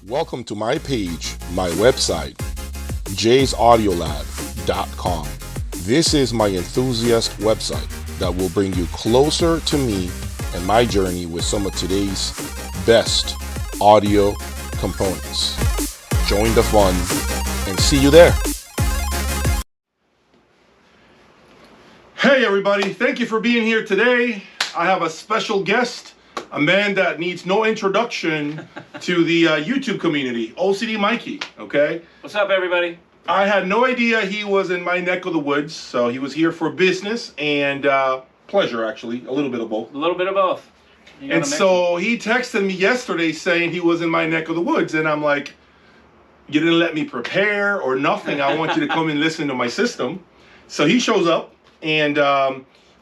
Welcome to my page, my website, jayaudiolab.com. This is my enthusiast website that will bring you closer to me and my journey with some of today's best audio components. Join the fun and see you there. Hey everybody, thank you for being here today. I have a special guest, a man that needs no introduction to the YouTube community, OCD Mikey, okay? What's up, everybody? I had no idea he was in my neck of the woods, so he was here for business and pleasure, actually, a little bit of both. A little bit of both. And so he texted me yesterday saying he was in my neck of the woods, and I'm like, you didn't let me prepare or nothing. I want you to come and listen to my system. So he shows up, and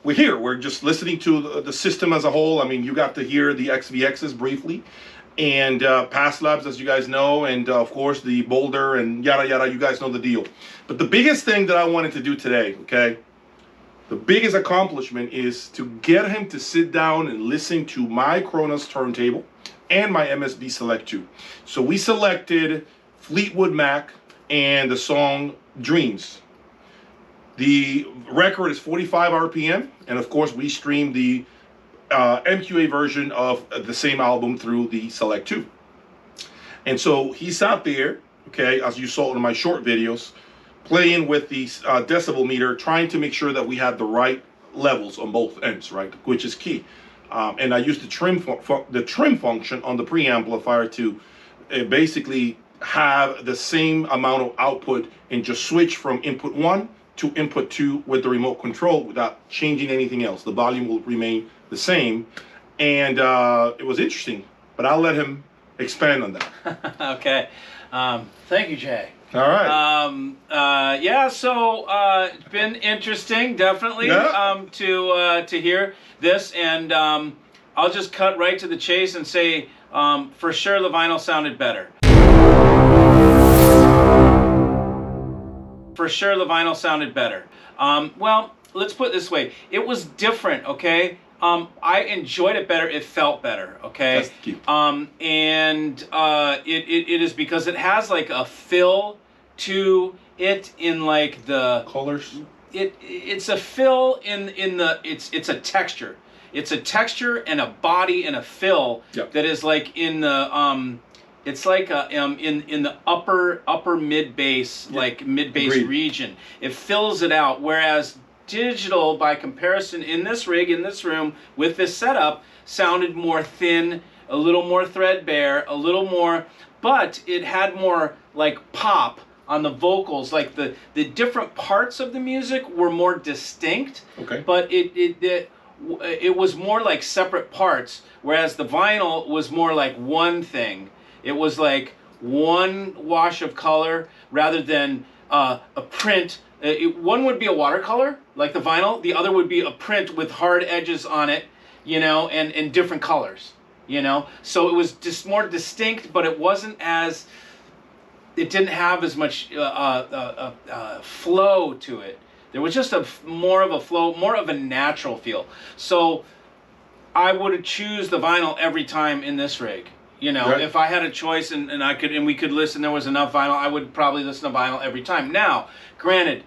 we're here. We're just listening to the system as a whole. I mean, you got to hear the XVXs briefly, and past labs, as you guys know, and of course the Boulder and yada yada. You guys know the deal. But the biggest thing that I wanted to do today, okay, the biggest accomplishment is to get him to sit down and listen to my Kronos turntable and my MSB Select 2. So we selected Fleetwood Mac and the song Dreams. The record is 45 RPM, and of course we streamed the MQA version of the same album through the Select 2. And so he sat there, okay, as you saw in my short videos, playing with the decibel meter, trying to make sure that we had the right levels on both ends, right, which is key. And I used the trim function on the preamplifier to basically have the same amount of output and just switch from input 1 to input 2 with the remote control without changing anything else. The volume will remain the same, and it was interesting, but I'll let him expand on that. Okay. Thank you, Jay. All right. Yeah, so it's been interesting, definitely, to hear this, and I'll just cut right to the chase and say, for sure the vinyl sounded better. For sure the vinyl sounded better. Well, let's put it this way. It was different, okay? I enjoyed it better. It felt better, okay? That's cute. And it is because it has like a fill to it in like the Colors? It's a fill in the it's a texture. It's a texture and a body and a fill that is like in the it's like in the upper mid bass, like mid bass region. It fills it out, whereas digital, by comparison, in this rig, in this room, with this setup, sounded more thin, a little more threadbare, a little more, but it had more like pop on the vocals. Like the different parts of the music were more distinct, but it was more like separate parts, whereas the vinyl was more like one thing. It was like one wash of color rather than a print. One would be a watercolor, like the vinyl. The other would be a print with hard edges on it, you know, and different colors, you know. So it was just more distinct, but it wasn't as, it didn't have as much flow to it. There was just more of a flow, more of a natural feel. So I would choose the vinyl every time in this rig. You know, if I had a choice and we could listen, there was enough vinyl, I would probably listen to vinyl every time. Now, granted,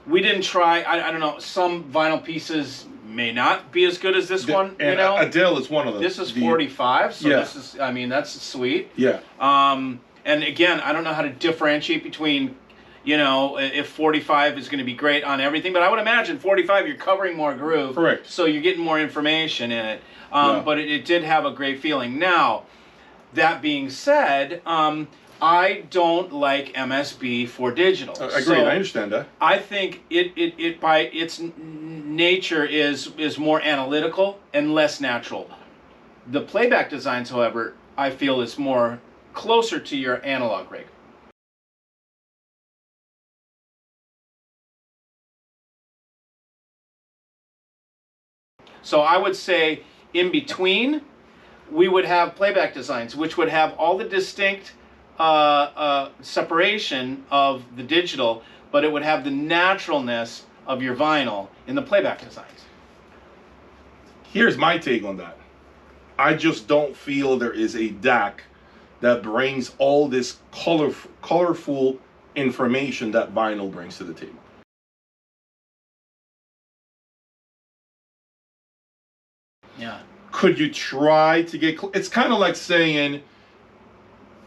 we didn't try, I don't know, some vinyl pieces may not be as good as this one, and you know. Adele is one of them. This is 45, so this is, I mean, that's sweet. Yeah. And again, I don't know how to differentiate between, you know, if 45 is going to be great on everything, but I would imagine 45 you're covering more groove. Correct. So you're getting more information in it. But it did have a great feeling. Now, that being said, I don't like MSB for digital. Agreed, so I understand that. I think it by its nature is more analytical and less natural. The playback designs, however, I feel is more closer to your analog rig. So I would say in between, we would have playback designs, which would have all the distinct separation of the digital, but it would have the naturalness of your vinyl in the playback designs. Here's my take on that. I just don't feel there is a DAC that brings all this colorful information that vinyl brings to the table. Yeah. Could you try to get, it's kind of like saying,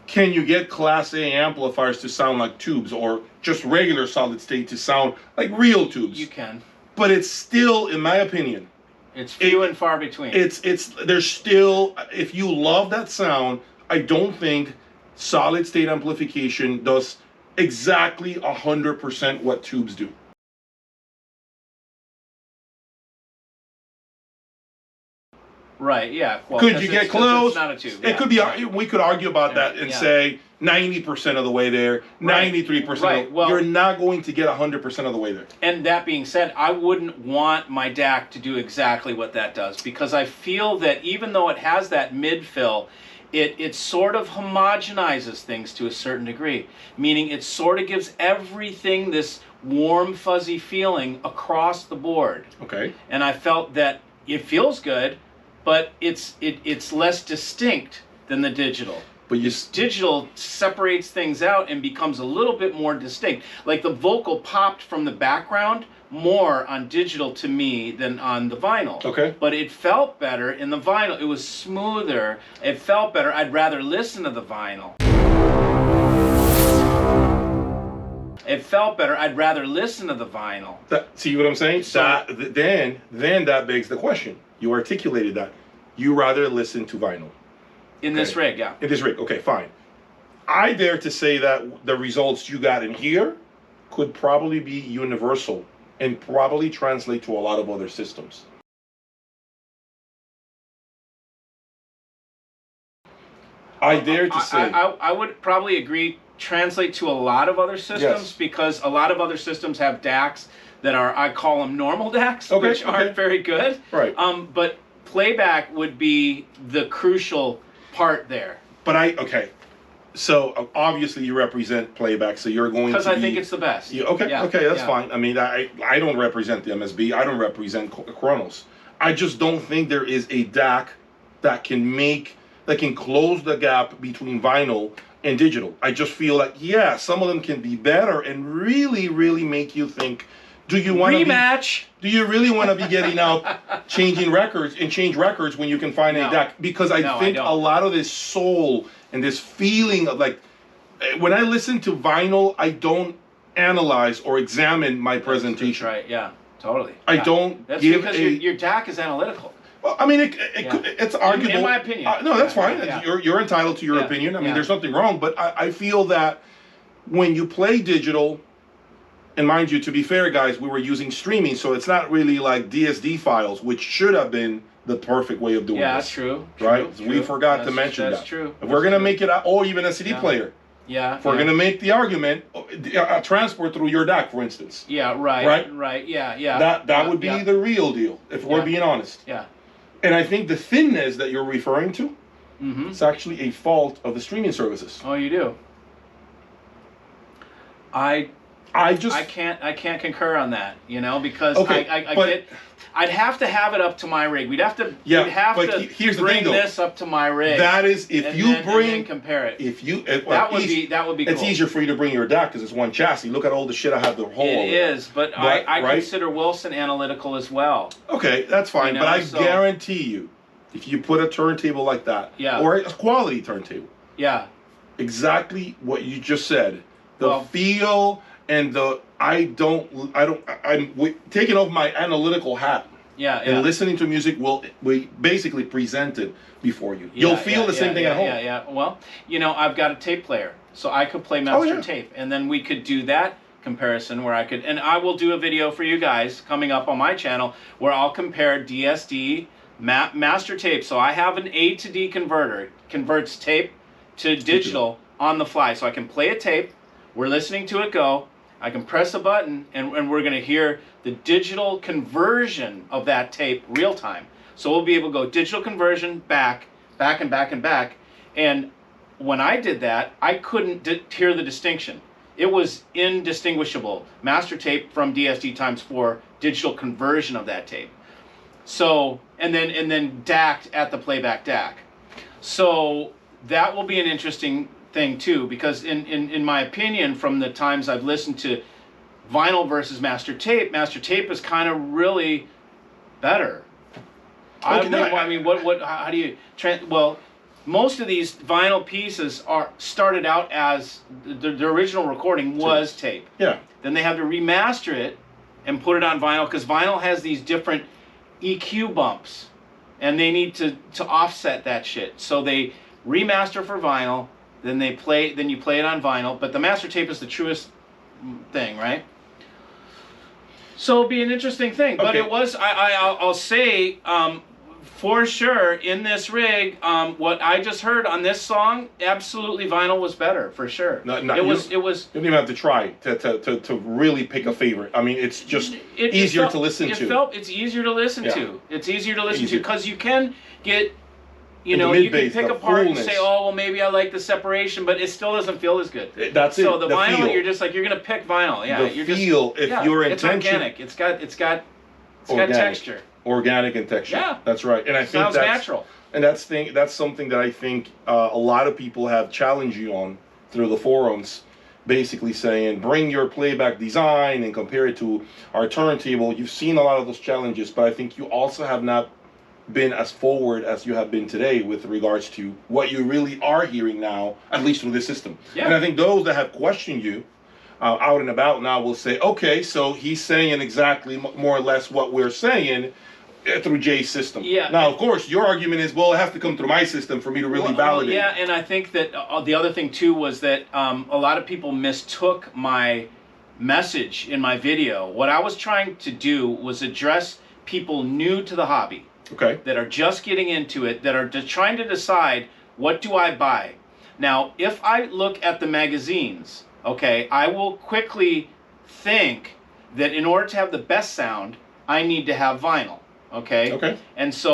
can you get Class A amplifiers to sound like tubes, or just regular solid state to sound like real tubes? You can. But it's still, in my opinion, it's few and far between. There's still, if you love that sound, I don't think solid state amplification does exactly 100% what tubes do. Right, yeah. Well, could you get close? It's not a tube. It Yeah, could be. right. We could argue about that and say 90% of the way there, 93%. Right. Well, you're not going to get 100% of the way there. And that being said, I wouldn't want my DAC to do exactly what that does, because I feel that even though it has that mid-fill, it sort of homogenizes things to a certain degree, meaning it sort of gives everything this warm, fuzzy feeling across the board. Okay. And I felt that it feels good, but it's less distinct than the digital. But Digital separates things out and becomes a little bit more distinct. Like the vocal popped from the background more on digital to me than on the vinyl. Okay. But it felt better in the vinyl. It was smoother. It felt better. I'd rather listen to the vinyl. It felt better. I'd rather listen to the vinyl. See what I'm saying? So, then that begs the question. You articulated that. You rather listen to vinyl. In this rig, yeah. In this rig, okay, fine. I dare to say that the results you got in here could probably be universal and probably translate to a lot of other systems. I dare to say. I would probably agree, translate to a lot of other systems, because a lot of other systems have DACs that are, I call them normal DACs, which aren't very good. Right. But playback would be the crucial part there. But so obviously you represent playback, so you're going to because I think it's the best. Okay, that's fine. I mean, I don't represent the MSB. I don't represent Chronos. I just don't think there is a DAC that can close the gap between vinyl and digital. I just feel like, some of them can be better and really, really make you think, do you want rematch? Do you really want to be getting out changing records and change records when you can find a DAC? Because I think a lot of this soul and this feeling of like, when I listen to vinyl, I don't analyze or examine my presentation. That's right, yeah, totally. I don't That's because your DAC is analytical. Well, I mean, it's arguable. In my opinion. No, that's fine. Yeah. You're entitled to your opinion. I mean, there's nothing wrong. But I feel that when you play digital, and mind you, to be fair, guys, we were using streaming, so it's not really like DSD files, which should have been the perfect way of doing this. Yeah, that's true. Right? We forgot to mention that. That's true. If we're going to make it, or even a CD player. Yeah. If we're going to make the argument, a transport through your DAC, for instance. Yeah, right. Yeah. That would be the real deal, if we're being honest. Yeah. And I think the thinness that you're referring to, it's actually a fault of the streaming services. Oh, you do? I can't concur on that, because I'd have to have it up to my rig. We'd have to here's bring the thing, this up to my rig. That is and then compare it. That would be cool. It's easier for you to bring your DAC because it's one chassis. Look at all the shit I have the whole. It is, but I consider Wilson analytical as well. Okay, that's fine. But I guarantee you, if you put a turntable like that, or a quality turntable, exactly what you just said, the feel. And I'm taking off my analytical hat. And listening to music we basically present it before you. You'll feel the same thing at home. Yeah. Well, I've got a tape player, so I could play master tape, and then we could do that comparison where and I will do a video for you guys coming up on my channel where I'll compare DSD master tape. So I have an A to D converter. It converts tape to digital on the fly, so I can play a tape. We're listening to it go. I can press a button, and we're going to hear the digital conversion of that tape real time. So we'll be able to go digital conversion, back, and back, and back. And when I did that, I couldn't hear the distinction. It was indistinguishable. Master tape from DSD ×4, digital conversion of that tape. So, and then DAC'd at the playback DAC. So that will be an interesting thing too, because in my opinion, from the times I've listened to vinyl versus master tape is kind of really better. Okay, how do you well, most of these vinyl pieces are started out as the original recording was tape. Yeah. Then they have to remaster it and put it on vinyl, because vinyl has these different EQ bumps, and they need to offset that shit. So they remaster for vinyl, then you play it on vinyl, but the master tape is the truest thing, right? So it'll be an interesting thing. But it was, I'll say, for sure, in this rig, what I just heard on this song, absolutely vinyl was better, for sure. It was. You don't even have to try to really pick a favorite. I mean, it's just easier to listen to. It's easier to listen to. It's easier to listen to, because you can get, you can pick apart and say, oh, well, maybe I like the separation, but it still doesn't feel as good. That's it. So the vinyl, feel. You're just like, you're gonna pick vinyl. Yeah, the feel. If your intention, it's organic. It's got texture. Organic and texture. Yeah, that's right. And I think that's natural. And that's something that I think a lot of people have challenged you on through the forums, basically saying, bring your playback design and compare it to our turntable. You've seen a lot of those challenges, but I think you also have not been as forward as you have been today with regards to what you really are hearing now, at least through this system. Yeah. And I think those that have questioned you out and about now will say, okay, so he's saying exactly more or less what we're saying through Jay's system. Yeah. Now, of course, your argument is, well, it has to come through my system for me to really validate. Yeah, and I think that the other thing too was that a lot of people mistook my message in my video. What I was trying to do was address people new to the hobby. Okay. That are just getting into it, that are just trying to decide, what do I buy? Now, if I look at the magazines, okay, I will quickly think that in order to have the best sound, I need to have vinyl. Okay? Okay. And so